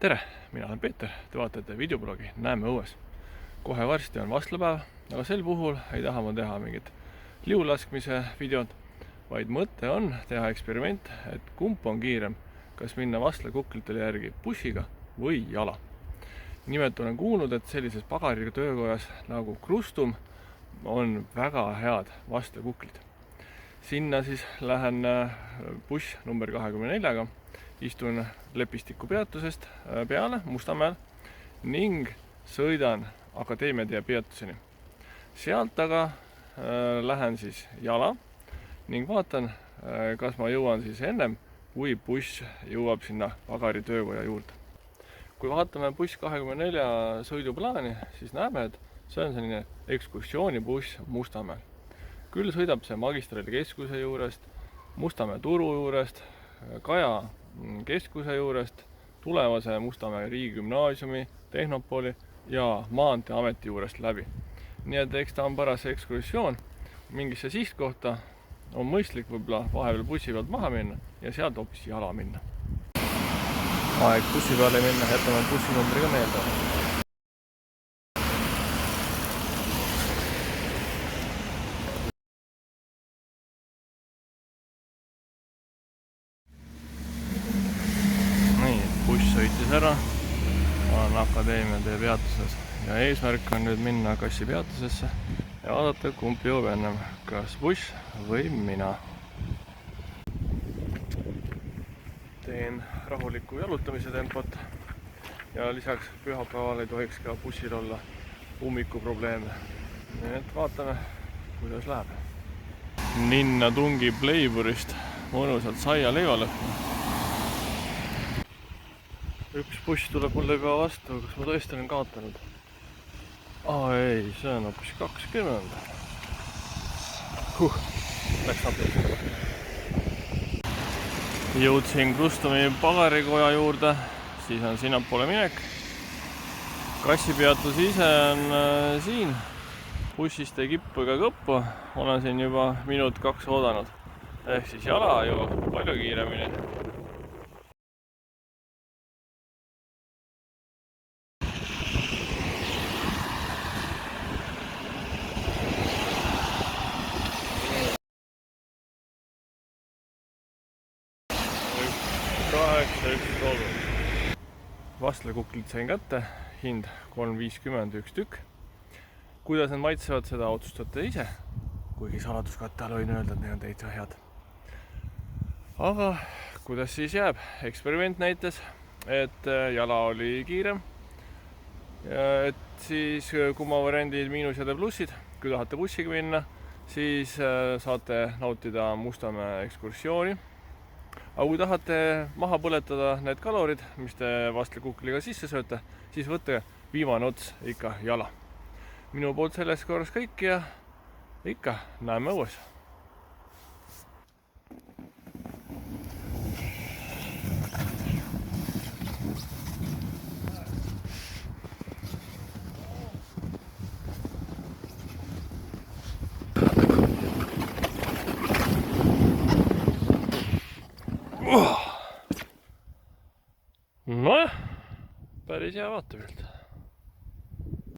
Tere, mina olen Peeter, te vaatate videoblogi Näeme õues. Kohe varsti on vastlapäev, aga sel puhul ei taha ma teha mingit liulaskmise videot, vaid mõte on teha eksperiment, et kumb on kiirem, kas minna vastlakuklitele järgi bussiga või jala. Nimelt olen kuulnud, et sellises pagariga töökojas nagu Krustum on väga head vastlakuklid. Sinna siis lähen buss number 24-ga, istun Lepistiku peatusest peale Mustamäel ning sõidan Akadeemia tee peatuseni. Sealt aga lähen siis jala ning vaatan, kas ma jõuan siis ennem, kui buss jõuab sinna pagari töökoja juurde. Kui vaatame buss 24 sõiduplaani, siis näeme, et see on selline ekskursioonibuss Mustamäel. Küll sõidab see magistraali keskuse juurest, Mustamäe turu juurest, Kaja keskuse juurest, tulevase Mustamäe riigigümnaasiumi, Tehnopoli ja Maanteeameti juurest läbi. Nii et eks ta on paras ekskursioon mingisse sihtkohta, on mõistlik võib-olla vahepeal bussi pealt maha minna ja sealt hoopis jala minna. Aeg bussi peale minna, jätame bussinumbriga meelde. Buss sõitis ära, olen Akadeemia tee peatuses ja eesmärk on nüüd minna Kassi peatusesse ja vaadata, kumb jõuab ennem, kas buss või mina. Teen rahulikku jalutamise tempot ja lisaks pühapäeval ei tohiks ka bussil olla ummikuprobleeme. Nii et vaatame, kuidas läheb. Ninna tungib Leiburist mõnusalt saia leiva lõhna. Üks buss tuleb mulle juba vastu, kas ma tõesti olen kaotanud? Ei, see on hoopis 20. Läks napilt. Jõudsin Krustumi pagarikoja juurde, siis on sinnapoole minek. Kassi peatus ise on siin. Bussist ei kippu ega kõppu. Olen siin juba minut 2 oodanud. Ehk siis jala jõuab palju kiiremini. Vastlakuklid sain kätte, hind 3,50 üks tükk. Kuidas need maitsevad, seda otsustate ise, kuigi saladuskatte all võin öelda, et need on täitsa head. Aga kuidas siis jääb? Eksperiment näitas, et jala oli kiirem. Et siis kummavariandid miinused ja plussid. Kui tahate bussiga minna, siis saate nautida Mustamäe ekskursiooni. Aga kui tahate maha põletada need kalorid, mis te vastlakukliga sisse sööte, siis võtte viimane ots ikka jala. Minu poolt selles korras kõik ja ikka näeme õues. Nojah, päris hea vaatepilt.